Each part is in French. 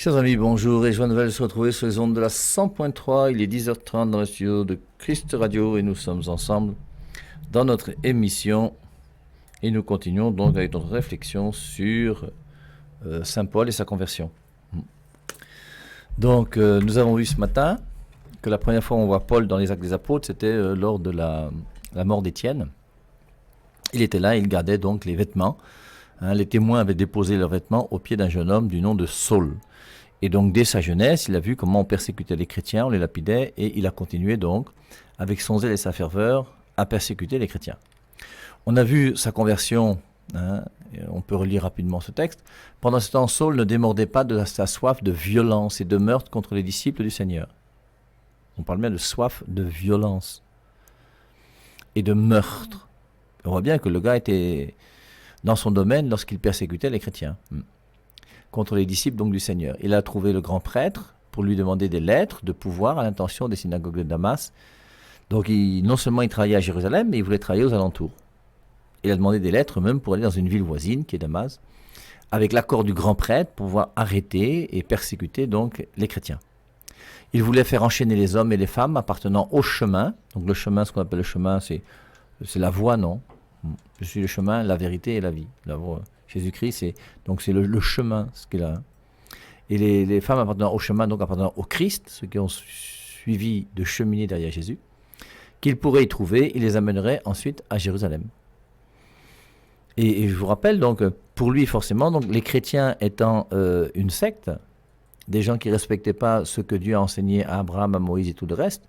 Chers amis, bonjour et joie nouvelle de se retrouver sur les ondes de la 100.3. Il est 10h30 dans le studio de Christ Radio et nous sommes ensemble dans notre émission et nous continuons donc avec notre réflexion sur Saint Paul et sa conversion. Donc nous avons vu ce matin que la première fois où on voit Paul dans les Actes des Apôtres, c'était lors de la mort d'Étienne. Il était là, il gardait donc les vêtements. Les témoins avaient déposé leurs vêtements au pied d'un jeune homme du nom de Saul. Et donc, dès sa jeunesse, il a vu comment on persécutait les chrétiens, on les lapidait, et il a continué donc, avec son zèle et sa ferveur, à persécuter les chrétiens. On a vu sa conversion, on peut relire rapidement ce texte. Pendant ce temps, Saul ne démordait pas de sa soif de violence et de meurtre contre les disciples du Seigneur. On parle bien de soif de violence et de meurtre. On voit bien que le gars était dans son domaine lorsqu'il persécutait les chrétiens. Contre les disciples donc du Seigneur. Il a trouvé le grand prêtre pour lui demander des lettres de pouvoir à l'intention des synagogues de Damas. Donc non seulement il travaillait à Jérusalem, mais il voulait travailler aux alentours. Il a demandé des lettres même pour aller dans une ville voisine qui est Damas, avec l'accord du grand prêtre pour pouvoir arrêter et persécuter donc les chrétiens. Il voulait faire enchaîner les hommes et les femmes appartenant au chemin. Donc le chemin, ce qu'on appelle le chemin, c'est la voie, non? Je suis le chemin, la vérité et la vie. La voie. Jésus-Christ, c'est le chemin, ce qu'il a. Et les femmes appartenant au chemin, donc appartenant au Christ, ceux qui ont suivi de cheminer derrière Jésus, qu'ils pourraient y trouver, il les amènerait ensuite à Jérusalem. Et je vous rappelle donc, pour lui forcément, donc les chrétiens étant une secte, des gens qui ne respectaient pas ce que Dieu a enseigné à Abraham, à Moïse et tout le reste,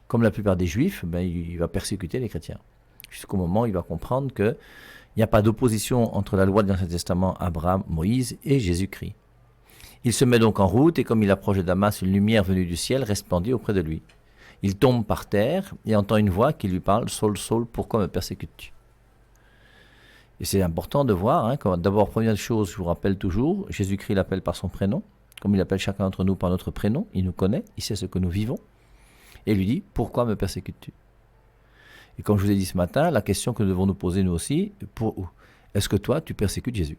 comme la plupart des Juifs, il va persécuter les chrétiens. Jusqu'au moment où il va comprendre que il n'y a pas d'opposition entre la loi de l'Ancien Testament, Abraham, Moïse et Jésus-Christ. Il se met donc en route et comme il approche de Damas, une lumière venue du ciel resplendit auprès de lui. Il tombe par terre et entend une voix qui lui parle « Saul, Saul, pourquoi me persécutes-tu » Et c'est important de voir, d'abord, première chose, je vous rappelle toujours, Jésus-Christ l'appelle par son prénom, comme il appelle chacun d'entre nous par notre prénom, il nous connaît, il sait ce que nous vivons, et lui dit « Pourquoi me persécutes-tu » Et comme je vous ai dit ce matin, la question que nous devons nous poser nous aussi, est-ce que toi, tu persécutes Jésus?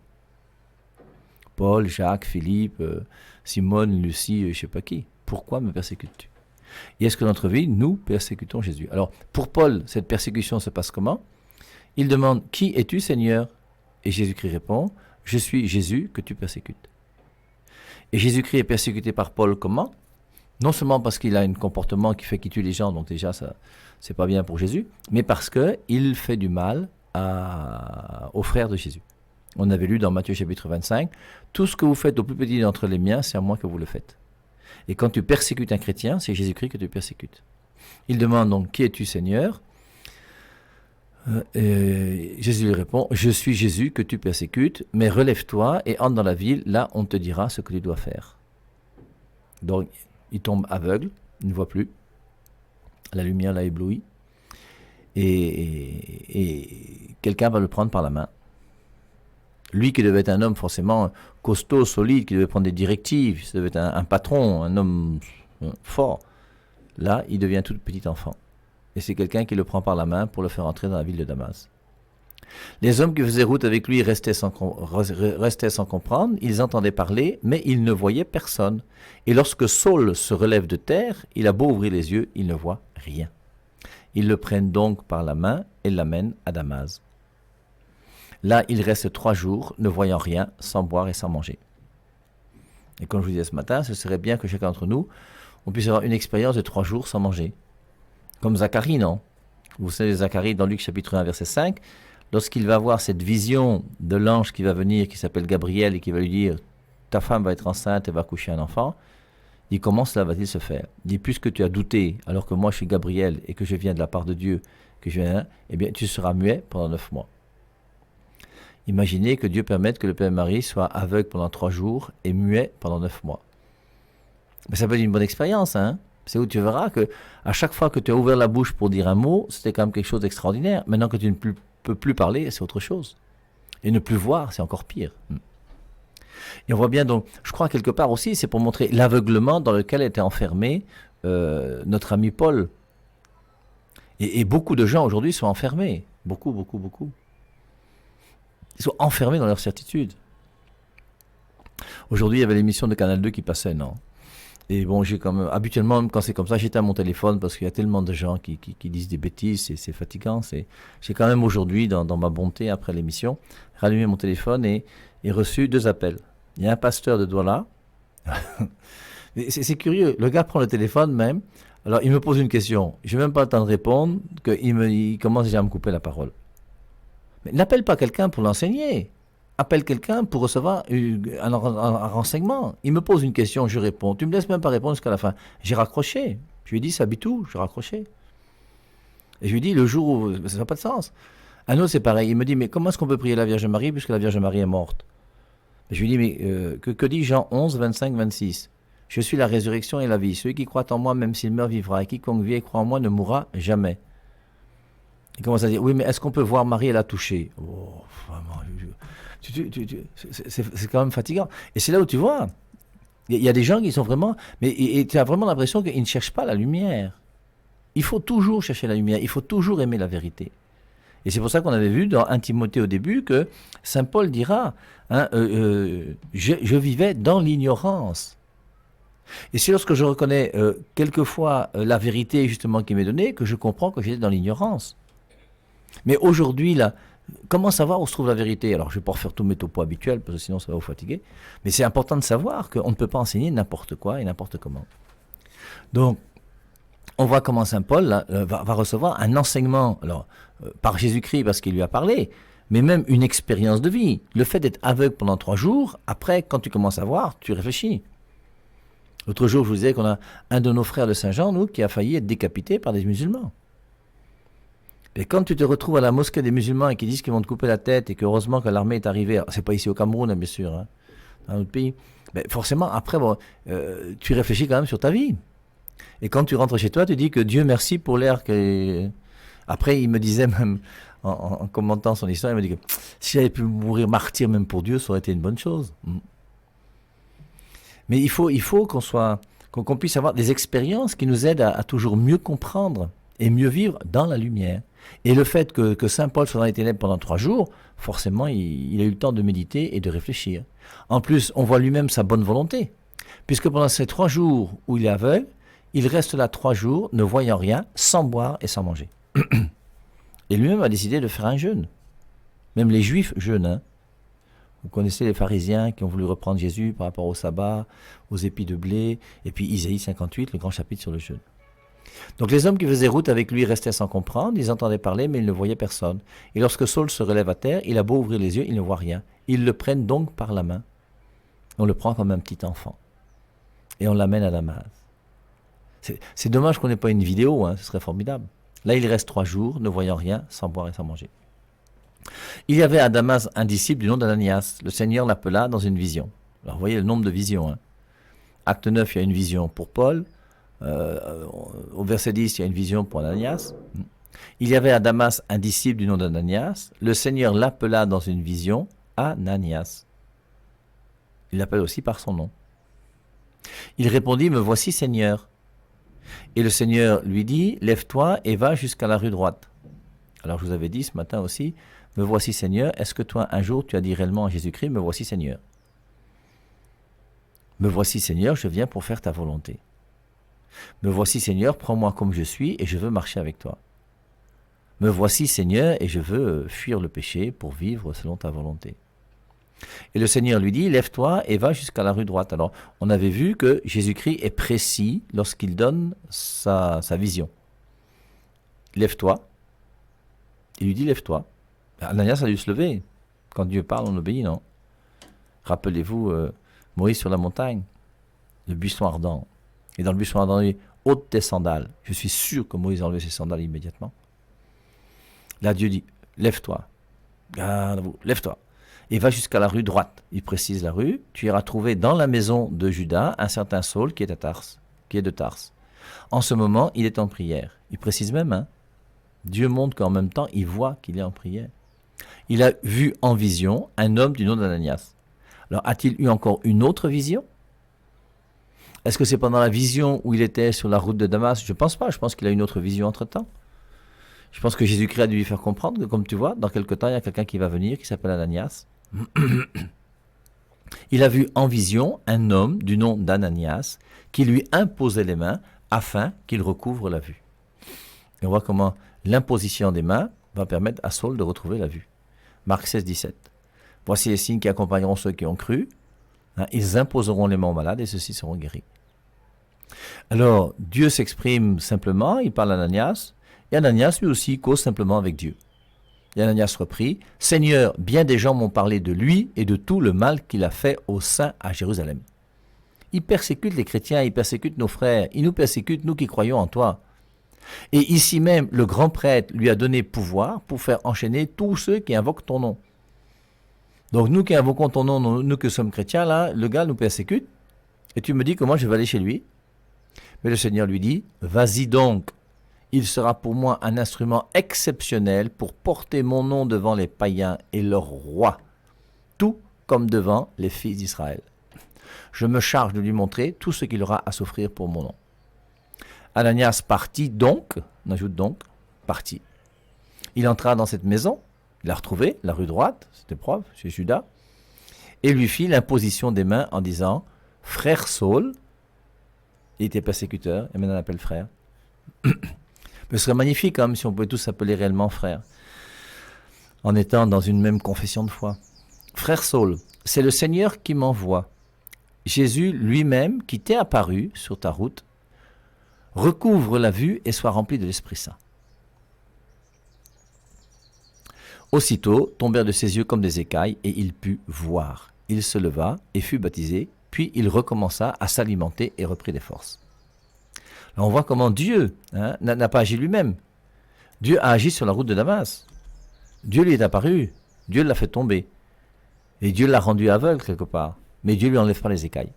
Paul, Jacques, Philippe, Simone, Lucie, je ne sais pas qui. Pourquoi me persécutes-tu? Et est-ce que dans notre vie, nous persécutons Jésus? Alors, pour Paul, cette persécution se passe comment? Il demande, qui es-tu Seigneur? Et Jésus-Christ répond, je suis Jésus que tu persécutes. Et Jésus-Christ est persécuté par Paul comment? Non seulement parce qu'il a un comportement qui fait qu'il tue les gens, donc déjà ça c'est pas bien pour Jésus, mais parce qu'il fait du mal aux frères de Jésus. On avait lu dans Matthieu chapitre 25, tout ce que vous faites au plus petit d'entre les miens, c'est à moi que vous le faites. Et quand tu persécutes un chrétien, c'est Jésus-Christ que tu persécutes. Il demande donc, qui es-tu Seigneur? Jésus lui répond, je suis Jésus que tu persécutes, mais relève-toi et entre dans la ville, là on te dira ce que tu dois faire. Donc il tombe aveugle, il ne voit plus. La lumière l'a ébloui. Et quelqu'un va le prendre par la main. Lui qui devait être un homme forcément costaud, solide, qui devait prendre des directives, qui devait être un patron, un homme fort. Là, il devient tout petit enfant. Et c'est quelqu'un qui le prend par la main pour le faire entrer dans la ville de Damas. Les hommes qui faisaient route avec lui restaient sans comprendre, ils entendaient parler, mais ils ne voyaient personne. Et lorsque Saul se relève de terre, il a beau ouvrir les yeux, il ne voit rien. Ils le prennent donc par la main et l'amènent à Damas. Là, il reste 3 jours, ne voyant rien, sans boire et sans manger. Et comme je vous disais ce matin, ce serait bien que chacun d'entre nous, on puisse avoir une expérience de 3 jours sans manger. Comme Zacharie, non? Vous savez, Zacharie, dans Luc chapitre 1, verset 5, lorsqu'il va voir cette vision de l'ange qui va venir, qui s'appelle Gabriel, et qui va lui dire « Ta femme va être enceinte et va coucher un enfant », il dit « Comment cela va-t-il se faire ?» Il dit « Puisque tu as douté, alors que moi je suis Gabriel et que je viens de la part de Dieu, eh bien tu seras muet pendant 9 mois. » Imaginez que Dieu permette que le Père Marie soit aveugle pendant 3 jours et muet pendant 9 mois. Mais ça peut être une bonne expérience, hein? C'est où tu verras que à chaque fois que tu as ouvert la bouche pour dire un mot, c'était quand même quelque chose d'extraordinaire. Maintenant que tu ne peux plus parler, c'est autre chose. Et ne plus voir, c'est encore pire. Et on voit bien donc, je crois quelque part aussi, c'est pour montrer l'aveuglement dans lequel était enfermé notre ami Paul. Et beaucoup de gens aujourd'hui sont enfermés. Beaucoup. Ils sont enfermés dans leur certitude. Aujourd'hui, il y avait l'émission de Canal 2 qui passait, non? Et bon, j'ai quand même, habituellement, même quand c'est comme ça, j'éteins mon téléphone parce qu'il y a tellement de gens qui disent des bêtises, c'est fatigant. J'ai quand même aujourd'hui, dans ma bonté, après l'émission, rallumé mon téléphone et reçu 2 appels. Il y a un pasteur de Douala. C'est curieux, le gars prend le téléphone même, alors il me pose une question, je n'ai même pas le temps de répondre, il commence déjà à me couper la parole. Mais n'appelle pas quelqu'un pour l'enseigner. Appelle quelqu'un pour recevoir un renseignement. Il me pose une question, je réponds. Tu me laisses même pas répondre jusqu'à la fin. J'ai raccroché. Je lui ai dit, ça habite où? J'ai raccroché. Et je lui ai dit, le jour où... Ça n'a pas de sens. Un autre, c'est pareil. Il me dit, mais comment est-ce qu'on peut prier la Vierge Marie puisque la Vierge Marie est morte? Et je lui ai dit, mais que dit Jean 11, 25, 26? Je suis la résurrection et la vie. Celui qui croit en moi, même s'il meurt, vivra. Et quiconque vit et croit en moi ne mourra jamais. Il commence à dire, oui, mais est-ce qu'on peut voir Marie et la toucher? Oh, vraiment, c'est quand même fatigant. Et c'est là où tu vois, il y a des gens qui sont vraiment... Et tu as vraiment l'impression qu'ils ne cherchent pas la lumière. Il faut toujours chercher la lumière, il faut toujours aimer la vérité. Et c'est pour ça qu'on avait vu dans 1 Timothée au début que Saint Paul dira, hein, je vivais dans l'ignorance. Et c'est lorsque je reconnais quelquefois la vérité justement qui m'est donnée que je comprends que j'étais dans l'ignorance. Mais aujourd'hui, là, comment savoir où se trouve la vérité? Alors, je ne vais pas refaire tous mes topos habituels, parce que sinon ça va vous fatiguer. Mais c'est important de savoir qu'on ne peut pas enseigner n'importe quoi et n'importe comment. Donc, on voit comment Saint Paul là, va recevoir un enseignement, alors, par Jésus-Christ, parce qu'il lui a parlé, mais même une expérience de vie. Le fait d'être aveugle pendant 3 jours, après, quand tu commences à voir, tu réfléchis. L'autre jour, je vous disais qu'on a un de nos frères de Saint-Jean, nous, qui a failli être décapité par des musulmans. Et quand tu te retrouves à la mosquée des musulmans et qu'ils disent qu'ils vont te couper la tête et que heureusement que l'armée est arrivée, c'est pas ici au Cameroun, hein, bien sûr, hein, dans notre pays, mais forcément, après, bon, tu réfléchis quand même sur ta vie. Et quand tu rentres chez toi, tu dis que Dieu merci pour l'air que... Après, il me disait même, en commentant son histoire, il me dit que si j'avais pu mourir martyr même pour Dieu, ça aurait été une bonne chose. Mais il faut qu'on puisse avoir des expériences qui nous aident à toujours mieux comprendre et mieux vivre dans la lumière. Et le fait que Saint Paul soit dans les ténèbres pendant 3 jours, forcément, il a eu le temps de méditer et de réfléchir. En plus, on voit lui-même sa bonne volonté, puisque pendant ces 3 jours où il est aveugle, il reste là 3 jours, ne voyant rien, sans boire et sans manger. Et lui-même a décidé de faire un jeûne. Même les Juifs jeûnent. Hein. Vous connaissez les pharisiens qui ont voulu reprendre Jésus par rapport au sabbat, aux épis de blé, et puis Isaïe 58, le grand chapitre sur le jeûne. Donc les hommes qui faisaient route avec lui restaient sans comprendre, ils entendaient parler mais ils ne voyaient personne. Et lorsque Saul se relève à terre, il a beau ouvrir les yeux, il ne voit rien. Ils le prennent donc par la main. On le prend comme un petit enfant. Et on l'amène à Damas. C'est dommage qu'on n'ait pas une vidéo, hein, ce serait formidable. Là il reste 3 jours, ne voyant rien, sans boire et sans manger. Il y avait à Damas un disciple du nom d'Ananias. Le Seigneur l'appela dans une vision. Alors vous voyez le nombre de visions. Hein. Acte 9, il y a une vision pour Paul. Au verset 10, il y a une vision pour Ananias. Il y avait à Damas un disciple du nom d'Ananias. Le Seigneur l'appela dans une vision Ananias. Il l'appelle aussi par son nom. Il répondit, me voici Seigneur. Et le Seigneur lui dit, lève-toi et va jusqu'à la rue droite. Alors je vous avais dit ce matin aussi, me voici Seigneur, est-ce que toi un jour tu as dit réellement à Jésus-Christ, me voici Seigneur? Me voici Seigneur, je viens pour faire ta volonté. Me voici Seigneur, prends-moi comme je suis et je veux marcher avec toi. Me voici Seigneur et je veux fuir le péché pour vivre selon ta volonté. Et le Seigneur lui dit, lève-toi et va jusqu'à la rue droite. Alors, on avait vu que Jésus-Christ est précis lorsqu'il donne sa vision. Lève-toi. Il lui dit, lève-toi. Ananias a dû se lever. Quand Dieu parle, on obéit, non? Rappelez-vous Moïse sur la montagne, le buisson ardent. Et dans le buisson ardent, il dit, ôte tes sandales. Je suis sûr que Moïse a enlevé ses sandales immédiatement. Là, Dieu dit, lève-toi. Garde-vous, lève-toi. Et va jusqu'à la rue droite. Il précise la rue. Tu iras trouver dans la maison de Judas un certain Saul qui est de Tarse. En ce moment, il est en prière. Il précise même, hein, Dieu montre qu'en même temps, il voit qu'il est en prière. Il a vu en vision un homme du nom d'Ananias. Alors, a-t-il eu encore une autre vision? Est-ce que c'est pendant la vision où il était sur la route de Damas? Je ne pense pas. Je pense qu'il a une autre vision entre-temps. Je pense que Jésus-Christ a dû lui faire comprendre que, comme tu vois, dans quelque temps, il y a quelqu'un qui va venir, qui s'appelle Ananias. Il a vu en vision un homme du nom d'Ananias qui lui imposait les mains afin qu'il recouvre la vue. Et on voit comment l'imposition des mains va permettre à Saul de retrouver la vue. Marc 16, 17. Voici les signes qui accompagneront ceux qui ont cru. Ils imposeront les mains aux malades et ceux-ci seront guéris. Alors, Dieu s'exprime simplement, il parle à Ananias, et Ananias lui aussi cause simplement avec Dieu. Et Ananias reprit, « Seigneur, bien des gens m'ont parlé de lui et de tout le mal qu'il a fait aux saints à Jérusalem. » Il persécute les chrétiens, il persécute nos frères, il nous persécute, nous qui croyons en toi. Et ici même, le grand prêtre lui a donné pouvoir pour faire enchaîner tous ceux qui invoquent ton nom. Donc nous qui invoquons ton nom, nous qui sommes chrétiens, là, le gars nous persécute, et tu me dis comment je vais aller chez lui. Mais le Seigneur lui dit, vas-y donc, il sera pour moi un instrument exceptionnel pour porter mon nom devant les païens et leurs rois, tout comme devant les fils d'Israël. Je me charge de lui montrer tout ce qu'il aura à s'offrir pour mon nom. Ananias partit donc, on ajoute donc, partit. Il entra dans cette maison, il l'a retrouvée, la rue droite, c'était propre, chez Judas, et lui fit l'imposition des mains en disant, frère Saul, il était persécuteur, et maintenant on l'appelle frère. Mais ce serait magnifique hein, si on pouvait tous s'appeler réellement frère, en étant dans une même confession de foi. Frère Saul, c'est le Seigneur qui m'envoie. Jésus lui-même, qui t'est apparu sur ta route, recouvre la vue et soit rempli de l'Esprit Saint. Aussitôt tombèrent de ses yeux comme des écailles, et il put voir. Il se leva et fut baptisé, puis il recommença à s'alimenter et reprit des forces. Là, on voit comment Dieu n'a pas agi lui-même. Dieu a agi sur la route de Damas. Dieu lui est apparu, Dieu l'a fait tomber. Et Dieu l'a rendu aveugle quelque part. Mais Dieu lui enlève pas les écailles.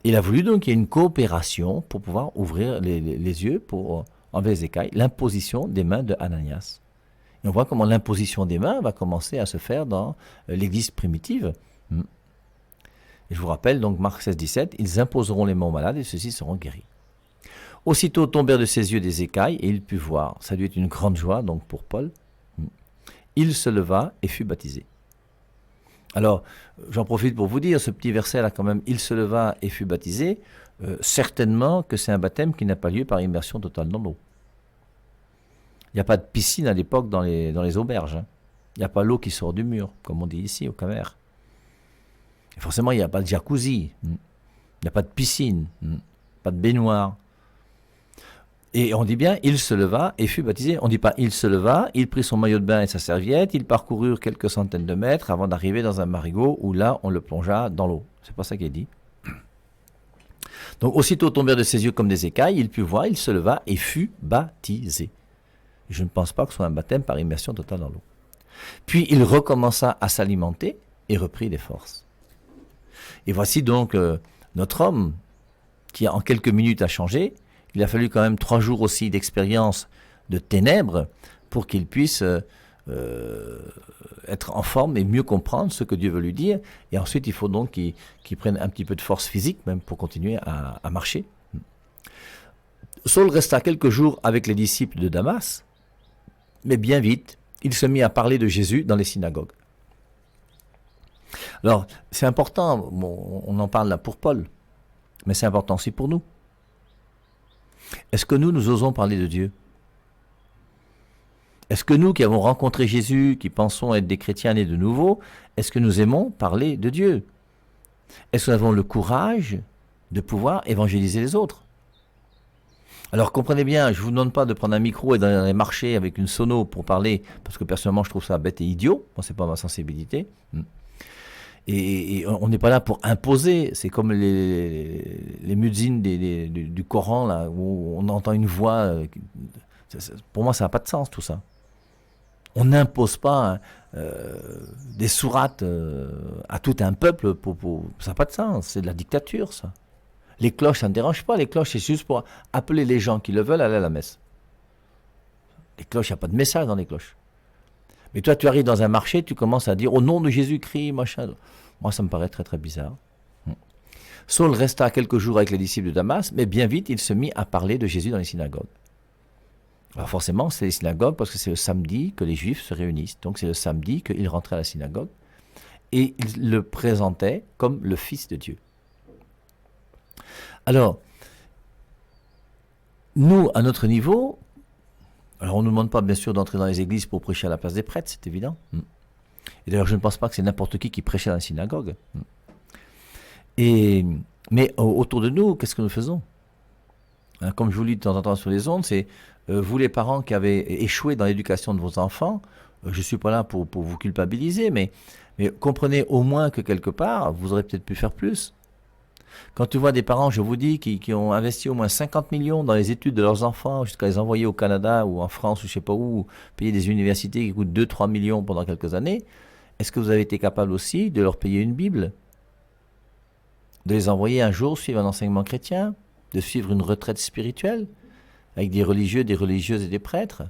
Il a voulu donc qu'il y ait une coopération pour pouvoir ouvrir les yeux, pour enlever les écailles, l'imposition des mains de Ananias. Et on voit comment l'imposition des mains va commencer à se faire dans l'église primitive. Et je vous rappelle, donc Marc 16, 17, ils imposeront les mains aux malades et ceux-ci seront guéris. Aussitôt tombèrent de ses yeux des écailles et il put voir. Ça lui est une grande joie donc pour Paul. Il se leva et fut baptisé. Alors, j'en profite pour vous dire, ce petit verset là quand même, il se leva et fut baptisé, certainement que c'est un baptême qui n'a pas lieu par immersion totale dans l'eau. Il n'y a pas de piscine à l'époque dans les auberges. Hein. Il n'y a pas l'eau qui sort du mur, comme on dit ici au Camer. Et forcément, il n'y a pas de jacuzzi, il n'y a pas de piscine, pas de baignoire. Et on dit bien, il se leva et fut baptisé. On ne dit pas, il se leva, il prit son maillot de bain et sa serviette, ils parcoururent quelques centaines de mètres avant d'arriver dans un marigot où là, on le plongea dans l'eau. C'est pas ça qui est dit. Donc, aussitôt tombèrent de ses yeux comme des écailles, il put voir, il se leva et fut baptisé. Je ne pense pas que ce soit un baptême par immersion totale dans l'eau. Puis, il recommença à s'alimenter et reprit des forces. Et voici donc notre homme qui, en quelques minutes, a changé. Il a fallu quand même 3 jours aussi d'expérience de ténèbres pour qu'il puisse être en forme et mieux comprendre ce que Dieu veut lui dire. Et ensuite, il faut donc qu'il prenne un petit peu de force physique même pour continuer à marcher. Saul resta quelques jours avec les disciples de Damas, mais bien vite, il se mit à parler de Jésus dans les synagogues. Alors, c'est important, on en parle là pour Paul, mais c'est important aussi pour nous. Est-ce que nous osons parler de Dieu? Est-ce que nous qui avons rencontré Jésus, qui pensons être des chrétiens nés de nouveau, est-ce que nous aimons parler de Dieu? Est-ce que nous avons le courage de pouvoir évangéliser les autres? Alors comprenez bien, je ne vous demande pas de prendre un micro et d'aller marcher avec une sono pour parler, parce que personnellement je trouve ça bête et idiot, moi c'est pas ma sensibilité. Et on n'est pas là pour imposer, c'est comme les muezzins du Coran, là, où on entend une voix, pour moi ça n'a pas de sens tout ça. On n'impose pas des sourates à tout un peuple, ça n'a pas de sens, c'est de la dictature ça. Les cloches, ça ne dérange pas, les cloches c'est juste pour appeler les gens qui le veulent à aller à la messe. Les cloches, il n'y a pas de message dans les cloches. Mais toi, tu arrives dans un marché, tu commences à dire « Au nom de Jésus-Christ », machin. Moi, ça me paraît très, très bizarre. Saul resta quelques jours avec les disciples de Damas, mais bien vite, il se mit à parler de Jésus dans les synagogues. Alors forcément, c'est les synagogues parce que c'est le samedi que les Juifs se réunissent. Donc c'est le samedi qu'ils rentraient à la synagogue. et il le présentait comme le Fils de Dieu. Alors, nous, à notre niveau, alors on ne nous demande pas bien sûr d'entrer dans les églises pour prêcher à la place des prêtres, c'est évident. Et d'ailleurs, je ne pense pas que c'est n'importe qui prêchait dans la synagogue. Mais autour de nous, qu'est-ce que nous faisons? Comme je vous lis de temps en temps sur les ondes, c'est vous les parents qui avez échoué dans l'éducation de vos enfants, je ne suis pas là pour vous culpabiliser, mais comprenez au moins que quelque part, vous aurez peut-être pu faire plus. Quand tu vois des parents, je vous dis, qui ont investi au moins 50 millions dans les études de leurs enfants, jusqu'à les envoyer au Canada ou en France ou je ne sais pas où, payer des universités qui coûtent 2-3 millions pendant quelques années, est-ce que vous avez été capable aussi de leur payer une Bible? De les envoyer un jour suivre un enseignement chrétien? De suivre une retraite spirituelle avec des religieux, des religieuses et des prêtres?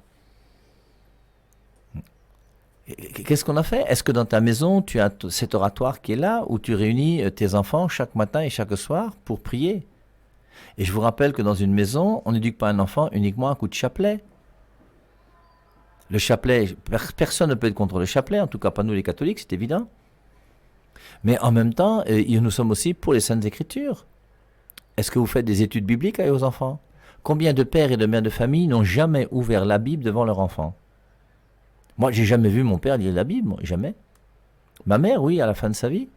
Qu'est-ce qu'on a fait? Est-ce que dans ta maison, tu as cet oratoire qui est là, où tu réunis tes enfants chaque matin et chaque soir pour prier? Et je vous rappelle que dans une maison, on n'éduque pas un enfant uniquement à coup de chapelet. Le chapelet, personne ne peut être contre le chapelet, en tout cas pas nous les catholiques, c'est évident. Mais en même temps, nous sommes aussi pour les Saintes Écritures. Est-ce que vous faites des études bibliques avec vos enfants? Combien de pères et de mères de famille n'ont jamais ouvert la Bible devant leur enfant? Moi, j'ai jamais vu mon père lire la Bible, moi, jamais. Ma mère, oui, à la fin de sa vie.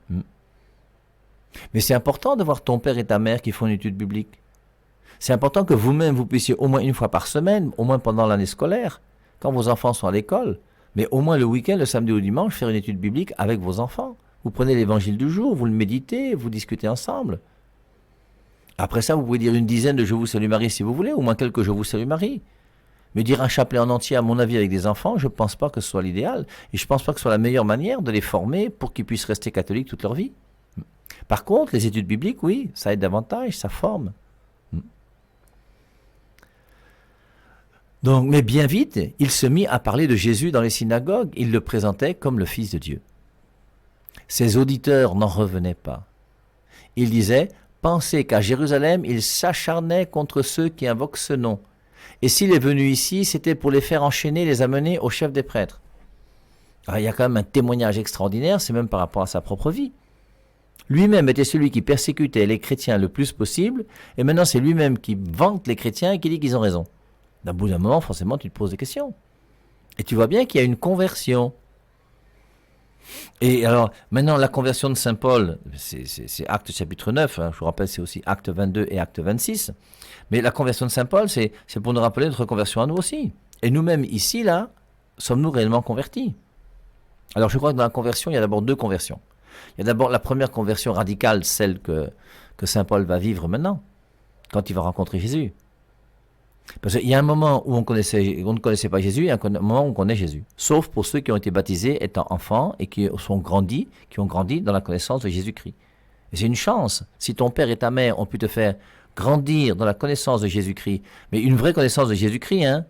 Mais c'est important de voir ton père et ta mère qui font une étude biblique. C'est important que vous-même, vous puissiez au moins une fois par semaine, au moins pendant l'année scolaire, quand vos enfants sont à l'école, mais au moins le week-end, le samedi ou le dimanche, faire une étude biblique avec vos enfants. Vous prenez l'évangile du jour, vous le méditez, vous discutez ensemble. Après ça, vous pouvez dire une dizaine de Je vous salue Marie si vous voulez, au moins quelques Je vous salue Marie. Mais dire un chapelet en entier, à mon avis, avec des enfants, je ne pense pas que ce soit l'idéal. Et je ne pense pas que ce soit la meilleure manière de les former pour qu'ils puissent rester catholiques toute leur vie. Par contre, les études bibliques, oui, ça aide davantage, ça forme. Donc, mais bien vite, il se mit à parler de Jésus dans les synagogues. Il le présentait comme le Fils de Dieu. Ses auditeurs n'en revenaient pas. Il disait, pensez qu'à Jérusalem, il s'acharnait contre ceux qui invoquent ce nom. Et s'il est venu ici, c'était pour les faire enchaîner, les amener au chef des prêtres. Alors, il y a quand même un témoignage extraordinaire, c'est même par rapport à sa propre vie. Lui-même était celui qui persécutait les chrétiens le plus possible, et maintenant c'est lui-même qui vante les chrétiens et qui dit qu'ils ont raison. D'un bout d'un moment, forcément, tu te poses des questions. Et tu vois bien qu'il y a une conversion. Et alors, maintenant, la conversion de Saint Paul, c'est Acte chapitre 9, je vous rappelle, c'est aussi Acte 22 et Acte 26. Mais la conversion de Saint Paul, c'est pour nous rappeler notre conversion à nous aussi. Et nous-mêmes, ici, là, sommes-nous réellement convertis? Alors, je crois que dans la conversion, il y a d'abord deux conversions. Il y a d'abord la première conversion radicale, celle que Saint Paul va vivre maintenant, quand il va rencontrer Jésus. Parce qu'il y a un moment où on ne connaissait pas Jésus, et un moment où on connaît Jésus. Sauf pour ceux qui ont été baptisés étant enfants et qui ont grandi dans la connaissance de Jésus-Christ. Et c'est une chance. Si ton père et ta mère ont pu te faire grandir dans la connaissance de Jésus-Christ, mais une vraie connaissance de Jésus-Christ, hein,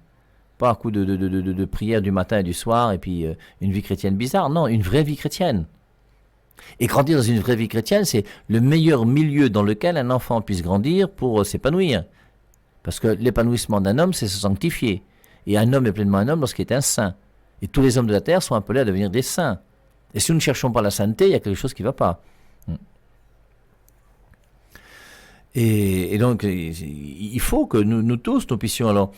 pas un coup de prière du matin et du soir et puis une vie chrétienne bizarre, non, une vraie vie chrétienne. Et grandir dans une vraie vie chrétienne, c'est le meilleur milieu dans lequel un enfant puisse grandir pour s'épanouir. Parce que l'épanouissement d'un homme, c'est se sanctifier. Et un homme est pleinement un homme lorsqu'il est un saint. Et tous les hommes de la terre sont appelés à devenir des saints. Et si nous ne cherchons pas la sainteté, il y a quelque chose qui ne va pas. Et donc, il faut que nous tous, nous puissions... Alors,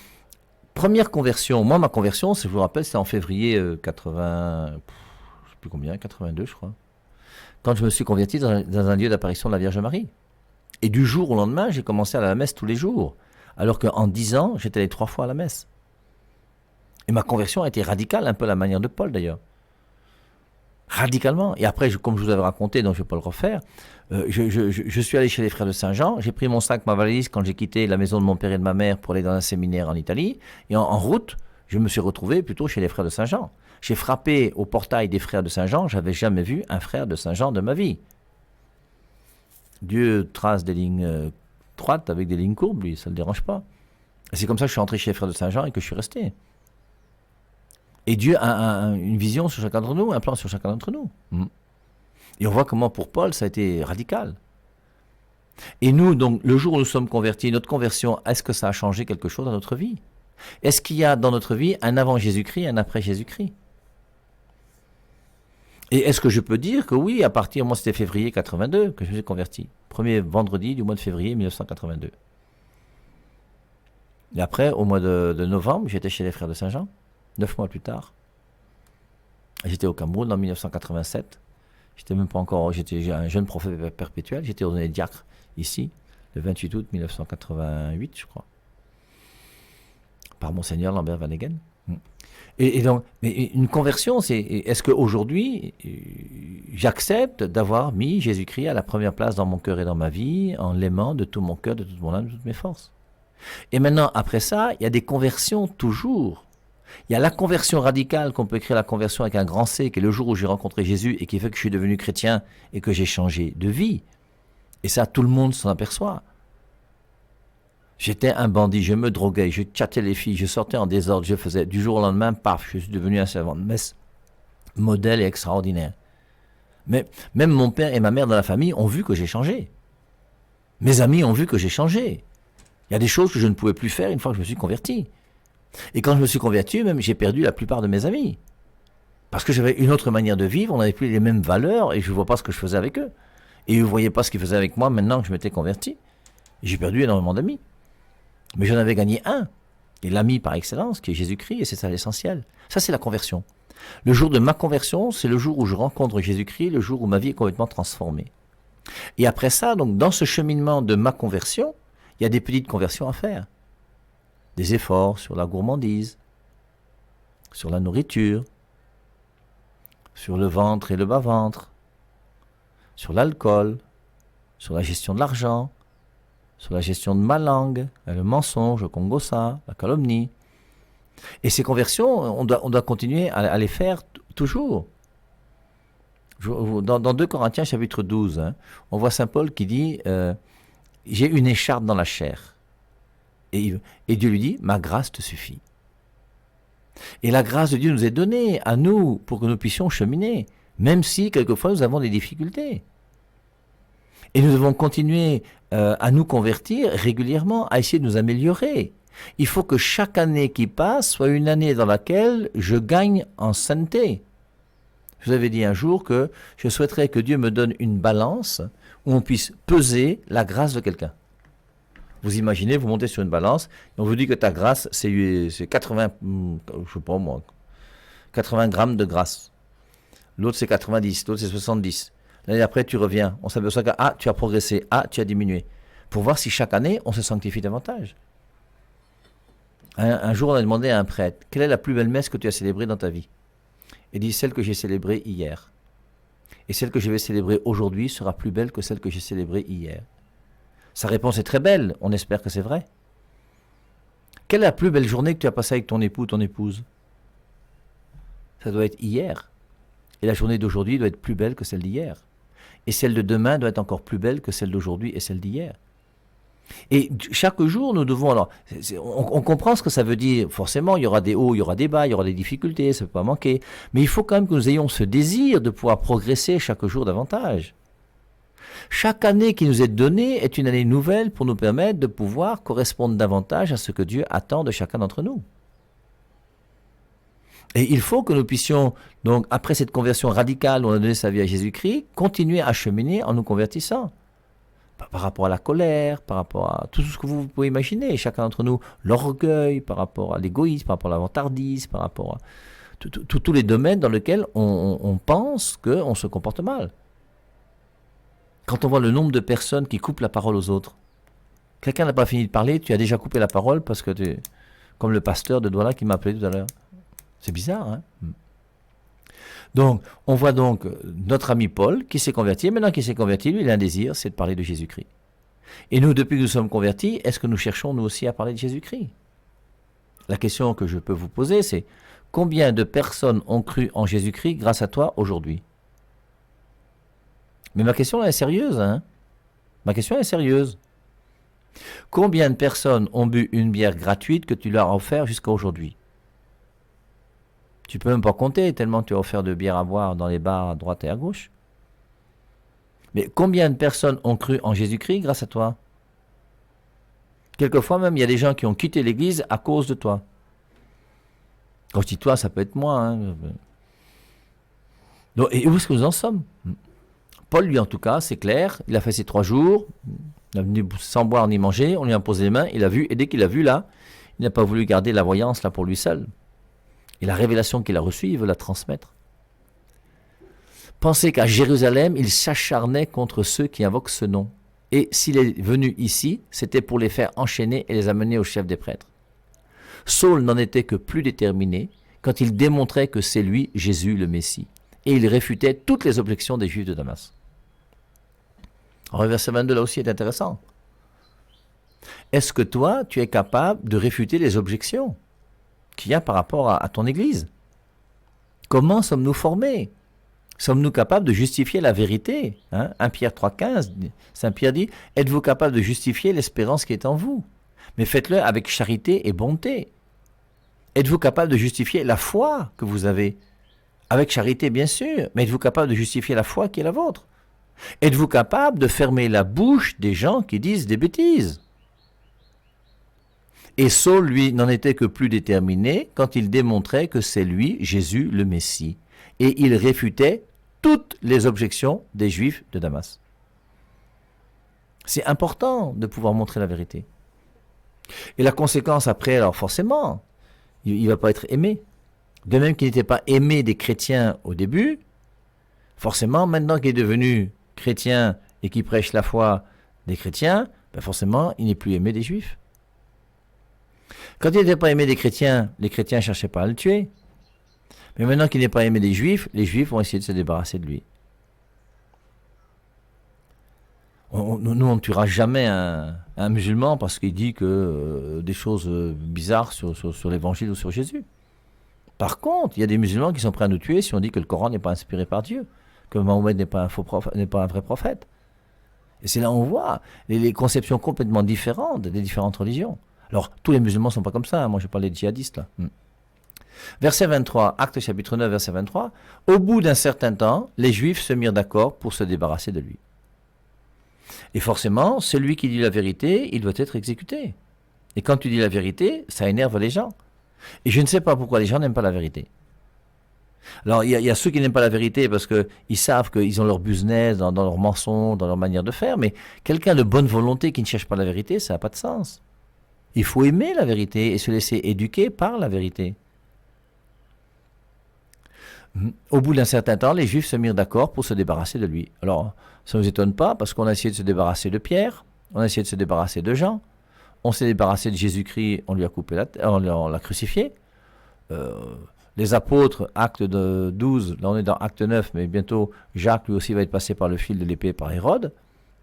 première conversion, moi, ma conversion, si je vous rappelle, c'est en février 80... je ne sais plus combien, 82, je crois. Quand je me suis converti dans un lieu d'apparition de la Vierge Marie. Et du jour au lendemain, j'ai commencé à aller à la messe tous les jours. Alors qu'en 10 ans, j'étais allé 3 fois à la messe. Et ma conversion a été radicale, un peu à la manière de Paul d'ailleurs. Radicalement. Et après, comme je vous avais raconté, donc je ne vais pas le refaire, je suis allé chez les frères de Saint-Jean, j'ai pris mon sac, ma valise quand j'ai quitté la maison de mon père et de ma mère pour aller dans un séminaire en Italie. Et en route, je me suis retrouvé plutôt chez les frères de Saint-Jean. J'ai frappé au portail des frères de Saint-Jean, j'avais jamais vu un frère de Saint-Jean de ma vie. Dieu trace des lignes droites avec des lignes courbes, lui, ça ne le dérange pas. Et c'est comme ça que je suis entré chez les frères de Saint-Jean et que je suis resté. Et Dieu a une vision sur chacun d'entre nous, un plan sur chacun d'entre nous. Et on voit comment pour Paul, ça a été radical. Et nous, donc, le jour où nous sommes convertis, notre conversion, est-ce que ça a changé quelque chose dans notre vie? Est-ce qu'il y a dans notre vie un avant Jésus-Christ et un après Jésus-Christ? Et est-ce que je peux dire que oui, à partir, moi c'était février 82 que je me suis converti. Premier vendredi du mois de février 1982. Et après, au mois de novembre, j'étais chez les Frères de Saint-Jean, 9 mois plus tard. J'étais au Cameroun en 1987. J'étais même pas encore, j'étais un jeune prophète perpétuel. J'étais ordonné diacre ici, le 28 août 1988, je crois, par Monseigneur Lambert Van Egen. Et donc, mais une conversion, c'est est-ce qu'aujourd'hui, j'accepte d'avoir mis Jésus-Christ à la première place dans mon cœur et dans ma vie, en l'aimant de tout mon cœur, de toute mon âme, de toutes mes forces. Et maintenant, après ça, il y a des conversions toujours. Il y a la conversion radicale, qu'on peut écrire la conversion avec un grand C, qui est le jour où j'ai rencontré Jésus et qui fait que je suis devenu chrétien et que j'ai changé de vie. Et ça, tout le monde s'en aperçoit. J'étais un bandit, je me droguais, je tchattais les filles, je sortais en désordre, je faisais du jour au lendemain, paf, je suis devenu un servant de messe modèle et extraordinaire. Mais même mon père et ma mère dans la famille ont vu que j'ai changé. Mes amis ont vu que j'ai changé. Il y a des choses que je ne pouvais plus faire une fois que je me suis converti. Et quand je me suis converti, même j'ai perdu la plupart de mes amis. Parce que j'avais une autre manière de vivre, on n'avait plus les mêmes valeurs et je ne vois pas ce que je faisais avec eux. Et ils ne voyaient pas ce qu'ils faisaient avec moi maintenant que je m'étais converti. Et j'ai perdu énormément d'amis. Mais j'en avais gagné un, et l'ami par excellence, qui est Jésus-Christ, et c'est ça l'essentiel. Ça, c'est la conversion. Le jour de ma conversion, c'est le jour où je rencontre Jésus-Christ, le jour où ma vie est complètement transformée. Et après ça, donc, dans ce cheminement de ma conversion, il y a des petites conversions à faire. Des efforts sur la gourmandise, sur la nourriture, sur le ventre et le bas-ventre, sur l'alcool, sur la gestion de l'argent, sur la gestion de ma langue, le mensonge, le congossa, la calomnie. Et ces conversions, on doit continuer à les faire toujours. Dans 2 Corinthiens chapitre 12, on voit Saint Paul qui dit « J'ai une écharpe dans la chair ». Et Dieu lui dit « Ma grâce te suffit ». Et la grâce de Dieu nous est donnée à nous pour que nous puissions cheminer, même si quelquefois nous avons des difficultés. Et nous devons continuer à nous convertir régulièrement, à essayer de nous améliorer. Il faut que chaque année qui passe soit une année dans laquelle je gagne en sainteté. Je vous avais dit un jour que je souhaiterais que Dieu me donne une balance où on puisse peser la grâce de quelqu'un. Vous imaginez, vous montez sur une balance et on vous dit que ta grâce, c'est 80, je sais pas moi, 80 grammes de grâce. L'autre c'est 90, l'autre c'est 70. L'année après, tu reviens. On s'aperçoit que tu as progressé, tu as diminué. Pour voir si chaque année, on se sanctifie davantage. Un jour, on a demandé à un prêtre, quelle est la plus belle messe que tu as célébrée dans ta vie? Il dit, celle que j'ai célébrée hier. Et celle que je vais célébrer aujourd'hui sera plus belle que celle que j'ai célébrée hier. Sa réponse est très belle, on espère que c'est vrai. Quelle est la plus belle journée que tu as passée avec ton époux, ton épouse? Ça doit être hier. Et la journée d'aujourd'hui doit être plus belle que celle d'hier. Et celle de demain doit être encore plus belle que celle d'aujourd'hui et celle d'hier. Et chaque jour, nous devons... Alors, on comprend ce que ça veut dire. Forcément, il y aura des hauts, il y aura des bas, il y aura des difficultés, ça ne peut pas manquer. Mais il faut quand même que nous ayons ce désir de pouvoir progresser chaque jour davantage. Chaque année qui nous est donnée est une année nouvelle pour nous permettre de pouvoir correspondre davantage à ce que Dieu attend de chacun d'entre nous. Et il faut que nous puissions, donc, après cette conversion radicale où on a donné sa vie à Jésus-Christ, continuer à cheminer en nous convertissant. Par rapport à la colère, par rapport à tout ce que vous pouvez imaginer, chacun d'entre nous, l'orgueil, par rapport à l'égoïsme, par rapport à la vantardise, par rapport à tous les domaines dans lesquels on pense qu'on se comporte mal. Quand on voit le nombre de personnes qui coupent la parole aux autres, quelqu'un n'a pas fini de parler, tu as déjà coupé la parole parce que tu, comme le pasteur de Douala qui m'a appelé tout à l'heure. C'est bizarre, hein? Donc, on voit donc notre ami Paul qui s'est converti. Et maintenant qu'il s'est converti, lui, il a un désir, c'est de parler de Jésus-Christ. Et nous, depuis que nous sommes convertis, est-ce que nous cherchons, nous aussi, à parler de Jésus-Christ? La question que je peux vous poser, c'est combien de personnes ont cru en Jésus-Christ grâce à toi aujourd'hui? Mais ma question là est sérieuse, hein? Ma question est sérieuse. Combien de personnes ont bu une bière gratuite que tu leur as offert jusqu'à aujourd'hui? Tu peux même pas compter tellement tu as offert de bière à boire dans les bars à droite et à gauche. Mais combien de personnes ont cru en Jésus-Christ grâce à toi? Quelquefois même, il y a des gens qui ont quitté l'église à cause de toi. Quand je dis toi, ça peut être moi. Hein. Donc, et où est-ce que nous en sommes? Paul, lui, en tout cas, c'est clair, il a fait ses 3 jours, il est venu sans boire ni manger, on lui a posé les mains, il a vu, et dès qu'il a vu là, il n'a pas voulu garder la voyance là pour lui seul. Et la révélation qu'il a reçue, il veut la transmettre. Pensez qu'à Jérusalem, il s'acharnait contre ceux qui invoquent ce nom. Et s'il est venu ici, c'était pour les faire enchaîner et les amener au chef des prêtres. Saul n'en était que plus déterminé quand il démontrait que c'est lui, Jésus, le Messie. Et il réfutait toutes les objections des Juifs de Damas. Alors, le verset 22 là aussi est intéressant. Est-ce que toi, tu es capable de réfuter les objections qu'il y a par rapport à ton Église? Comment sommes-nous formés? Sommes-nous capables de justifier la vérité? 1 Pierre 3,15, Saint Pierre dit, êtes-vous capable de justifier l'espérance qui est en vous? Mais faites-le avec charité et bonté. Êtes-vous capable de justifier la foi que vous avez? Avec charité, bien sûr, mais êtes-vous capable de justifier la foi qui est la vôtre? Êtes-vous capable de fermer la bouche des gens qui disent des bêtises? Et Saul, lui, n'en était que plus déterminé quand il démontrait que c'est lui, Jésus, le Messie. Et il réfutait toutes les objections des Juifs de Damas. C'est important de pouvoir montrer la vérité. Et la conséquence après, alors forcément, il ne va pas être aimé. De même qu'il n'était pas aimé des chrétiens au début, forcément, maintenant qu'il est devenu chrétien et qu'il prêche la foi des chrétiens, ben forcément, il n'est plus aimé des Juifs. Quand il n'était pas aimé des chrétiens, les chrétiens ne cherchaient pas à le tuer. Mais maintenant qu'il n'est pas aimé des Juifs, les Juifs vont essayer de se débarrasser de lui. Nous, on ne tuera jamais un musulman parce qu'il dit que des choses bizarres sur l'évangile ou sur Jésus. Par contre, il y a des musulmans qui sont prêts à nous tuer si on dit que le Coran n'est pas inspiré par Dieu, que Mahomet n'est pas un vrai prophète. Et c'est là où on voit les conceptions complètement différentes des différentes religions. Alors, tous les musulmans ne sont pas comme ça, moi je parlais de djihadistes là. Verset 23, Actes chapitre 9, verset 23. Au bout d'un certain temps, les Juifs se mirent d'accord pour se débarrasser de lui. Et forcément, celui qui dit la vérité, il doit être exécuté. Et quand tu dis la vérité, ça énerve les gens. Et je ne sais pas pourquoi les gens n'aiment pas la vérité. Alors, il y a ceux qui n'aiment pas la vérité parce qu'ils savent qu'ils ont leur business dans leur mensonge, dans leur manière de faire, mais quelqu'un de bonne volonté qui ne cherche pas la vérité, ça n'a pas de sens. Il faut aimer la vérité et se laisser éduquer par la vérité. Au bout d'un certain temps, les Juifs se mirent d'accord pour se débarrasser de lui. Alors, ça ne nous étonne pas parce qu'on a essayé de se débarrasser de Pierre, on a essayé de se débarrasser de Jean, on s'est débarrassé de Jésus-Christ, on lui a coupé la tête, on l'a crucifié. Les apôtres, acte 12, là on est dans acte 9, mais bientôt Jacques lui aussi va être passé par le fil de l'épée par Hérode.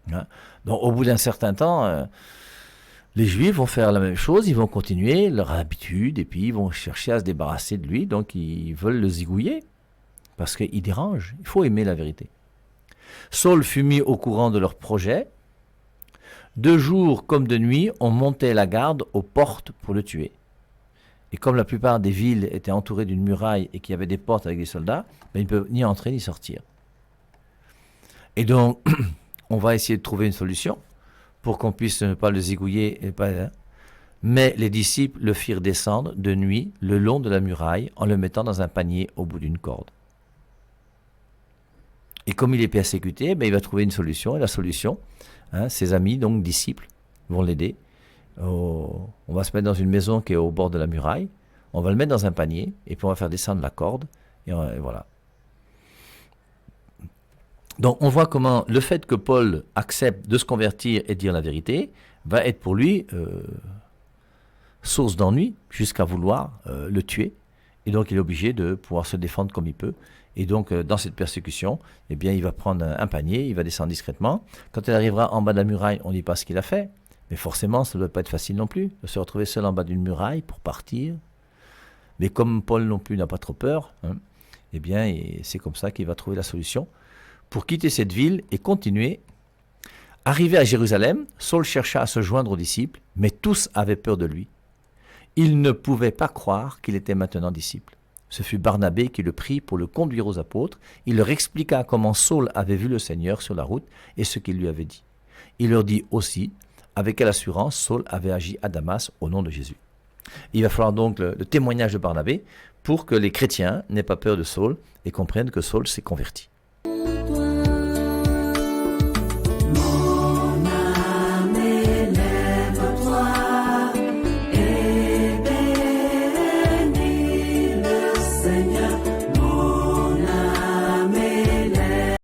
Donc au bout d'un certain temps, les Juifs vont faire la même chose, ils vont continuer leur habitude et puis ils vont chercher à se débarrasser de lui, donc ils veulent le zigouiller parce qu'il dérange. Il faut aimer la vérité. Saul fut mis au courant de leur projet. De jour comme de nuit, on montait la garde aux portes pour le tuer. Et comme la plupart des villes étaient entourées d'une muraille et qu'il y avait des portes avec des soldats, ben ils ne peuvent ni entrer ni sortir. Et donc, on va essayer de trouver une solution pour qu'on puisse ne pas le zigouiller. Mais les disciples le firent descendre de nuit le long de la muraille en le mettant dans un panier au bout d'une corde. Et comme il est persécuté, ben il va trouver une solution. Et la solution, ses amis, donc disciples, vont l'aider. On va se mettre dans une maison qui est au bord de la muraille. On va le mettre dans un panier et puis on va faire descendre la corde. Et voilà. Donc on voit comment le fait que Paul accepte de se convertir et de dire la vérité va être pour lui source d'ennui jusqu'à vouloir le tuer. Et donc il est obligé de pouvoir se défendre comme il peut. Et donc dans cette persécution, eh bien, il va prendre un panier, il va descendre discrètement. Quand il arrivera en bas de la muraille, on ne dit pas ce qu'il a fait. Mais forcément, ça ne doit pas être facile non plus de se retrouver seul en bas d'une muraille pour partir. Mais comme Paul non plus n'a pas trop peur, eh bien, c'est comme ça qu'il va trouver la solution pour quitter cette ville et continuer. Arrivé à Jérusalem, Saul chercha à se joindre aux disciples, mais tous avaient peur de lui. Ils ne pouvaient pas croire qu'il était maintenant disciple. Ce fut Barnabé qui le prit pour le conduire aux apôtres. Il leur expliqua comment Saul avait vu le Seigneur sur la route et ce qu'il lui avait dit. Il leur dit aussi avec quelle assurance Saul avait agi à Damas au nom de Jésus. Il va falloir donc le témoignage de Barnabé pour que les chrétiens n'aient pas peur de Saul et comprennent que Saul s'est converti.